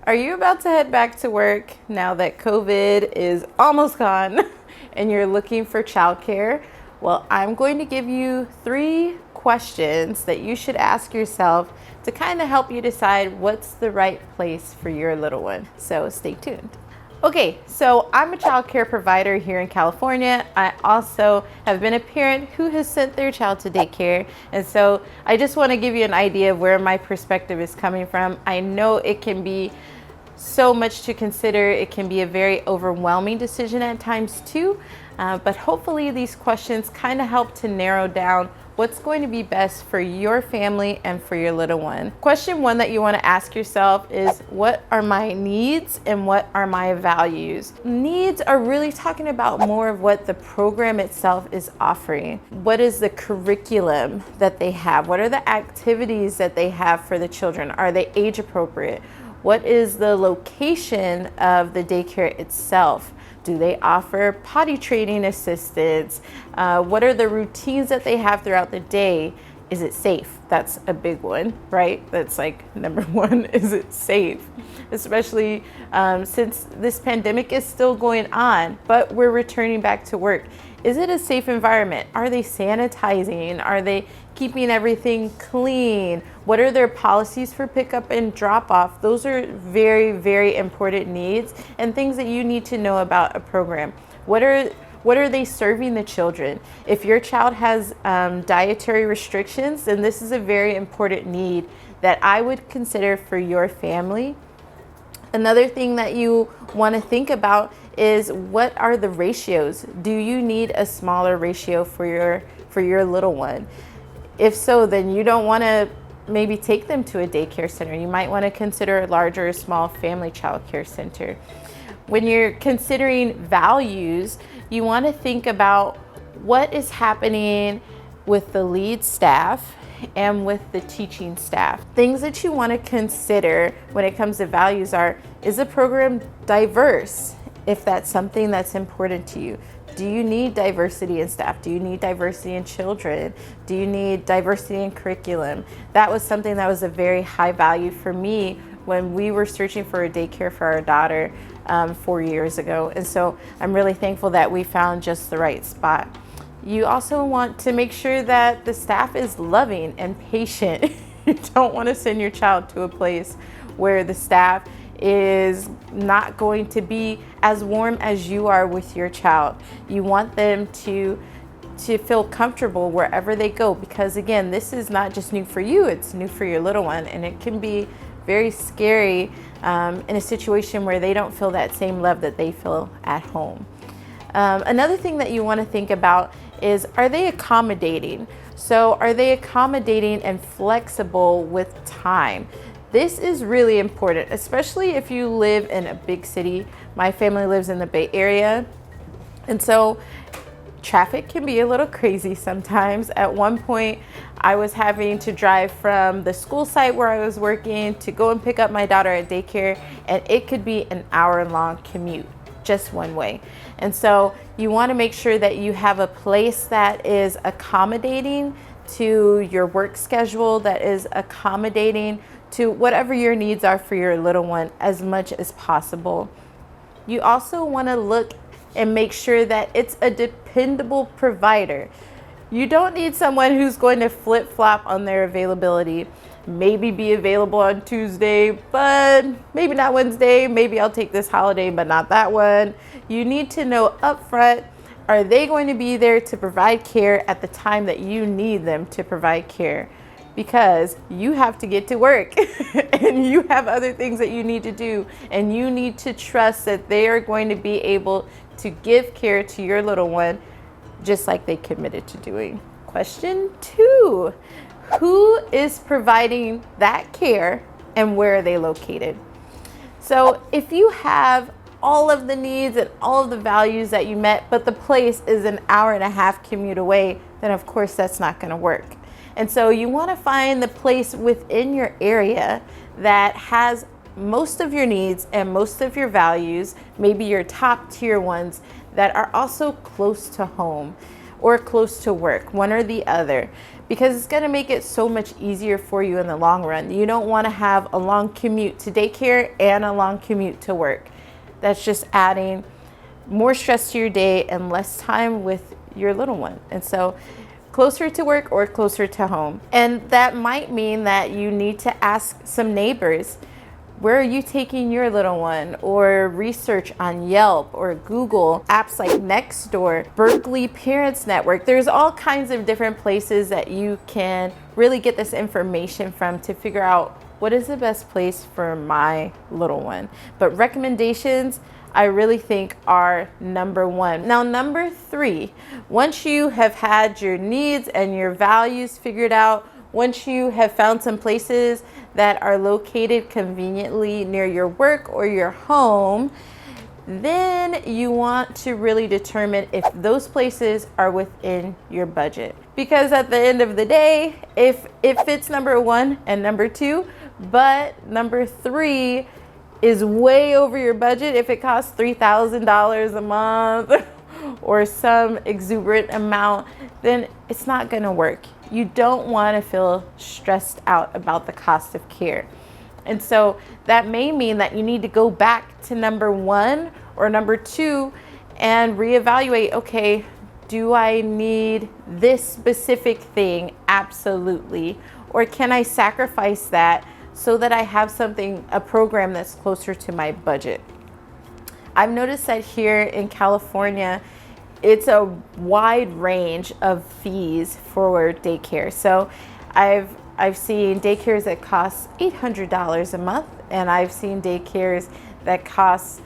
Are you about to head back to work now that COVID is almost gone and you're looking for childcare? Well, I'm going to give you 3 questions that you should ask yourself to kind of help you decide what's the right place for your little one. So stay tuned. Okay, so I'm a child care provider here in California. I also have been a parent who has sent their child to daycare. And so I just want to give you an idea of where my perspective is coming from. I know it can be so much to consider. It can be a very overwhelming decision at times too. But hopefully these questions kind of help to narrow down what's going to be best for your family and for your little one. Question 1 that you want to ask yourself is, what are my needs and what are my values? Needs are really talking about more of what the program itself is offering. What is the curriculum that they have? What are the activities that they have for the children? Are they age appropriate? What is the location of the daycare itself? Do they offer potty training assistance? What are the routines that they have throughout the day? Is it safe? That's a big one, right? That's like number 1, is it safe? Especially since this pandemic is still going on, but we're returning back to work. Is it a safe environment? Are they sanitizing? Are they keeping everything clean? What are their policies for pickup and drop off? Those are very, very important needs and things that you need to know about a program. What are they serving the children? If your child has dietary restrictions, then this is a very important need that I would consider for your family. Another thing that you want to think about is, what are the ratios? Do you need a smaller ratio for your little one? If so, then you don't want to maybe take them to a daycare center. You might want to consider a larger or small family child care center. When you're considering values, you want to think about what is happening with the lead staff and with the teaching staff. Things that you want to consider when it comes to values are, is the program diverse? If that's something that's important to you. Do you need diversity in staff? Do you need diversity in children? Do you need diversity in curriculum? That was something that was a very high value for me when we were searching for a daycare for our daughter 4 years ago. And so I'm really thankful that we found just the right spot. You also want to make sure that the staff is loving and patient. You don't want to send your child to a place where the staff is not going to be as warm as you are with your child. You want them to feel comfortable wherever they go, because again, this is not just new for you, it's new for your little one, and it can be very scary in a situation where they don't feel that same love that they feel at home. Another thing that you want to think about is, are they accommodating? So are they accommodating and flexible with time? This is really important, especially if you live in a big city. My family lives in the Bay Area, and so traffic can be a little crazy sometimes. At one point, I was having to drive from the school site where I was working to go and pick up my daughter at daycare, and it could be an hour-long commute, just one way. And so you want to make sure that you have a place that is accommodating to your work schedule, that is accommodating to whatever your needs are for your little one as much as possible. You also want to look and make sure that it's a dependable provider. You don't need someone who's going to flip-flop on their availability. Maybe be available on Tuesday, but maybe not Wednesday. Maybe I'll take this holiday, but not that one. You need to know upfront, are they going to be there to provide care at the time that you need them to provide care? Because you have to get to work and you have other things that you need to do, and you need to trust that they are going to be able to give care to your little one just like they committed to doing. Question 2, who is providing that care and where are they located? So if you have all of the needs and all of the values that you met, but the place is an hour-and-a-half commute away, then of course that's not going to work. And so you want to find the place within your area that has most of your needs and most of your values, maybe your top tier ones, that are also close to home. or close to work, one or the other, because it's going to make it so much easier for you in the long run. You don't want to have a long commute to daycare and a long commute to work. That's just adding more stress to your day and less time with your little one. And so closer to work or closer to home. And that might mean that you need to ask some neighbors, where are you taking your little one? Or research on Yelp or Google, apps like Nextdoor, Berkeley Parents Network. There's all kinds of different places that you can really get this information from to figure out what is the best place for my little one. But recommendations, I really think, are number one. Now, number three, once you have had your needs and your values figured out, once you have found some places that are located conveniently near your work or your home, then you want to really determine if those places are within your budget. Because at the end of the day, if it's number one and number two, but number three is way over your budget, if it costs $3,000 a month or some exuberant amount, then it's not gonna work. You don't want to feel stressed out about the cost of care. And so that may mean that you need to go back to number one or number two and reevaluate, okay, do I need this specific thing? Absolutely. Or can I sacrifice that so that I have something, a program that's closer to my budget? I've noticed that here in California, it's a wide range of fees for daycare. So I've seen daycares that cost $800 a month, and I've seen daycares that cost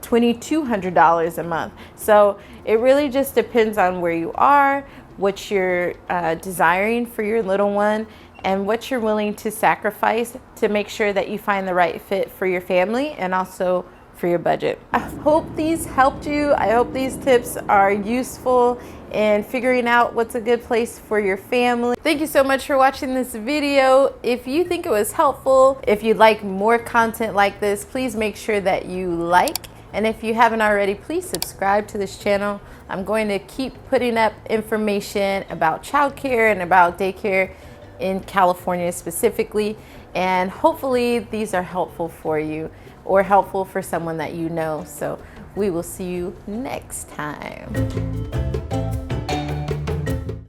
$2,200 a month. So it really just depends on where you are, what you're desiring for your little one, and what you're willing to sacrifice to make sure that you find the right fit for your family and also for your budget. I hope these helped you. I hope these tips are useful in figuring out what's a good place for your family. Thank you so much for watching this video. If you think it was helpful, if you'd like more content like this, please make sure that you like. And if you haven't already, please subscribe to this channel. I'm going to keep putting up information about childcare and about daycare in California specifically. And hopefully these are helpful for you or helpful for someone that you know. So we will see you next time.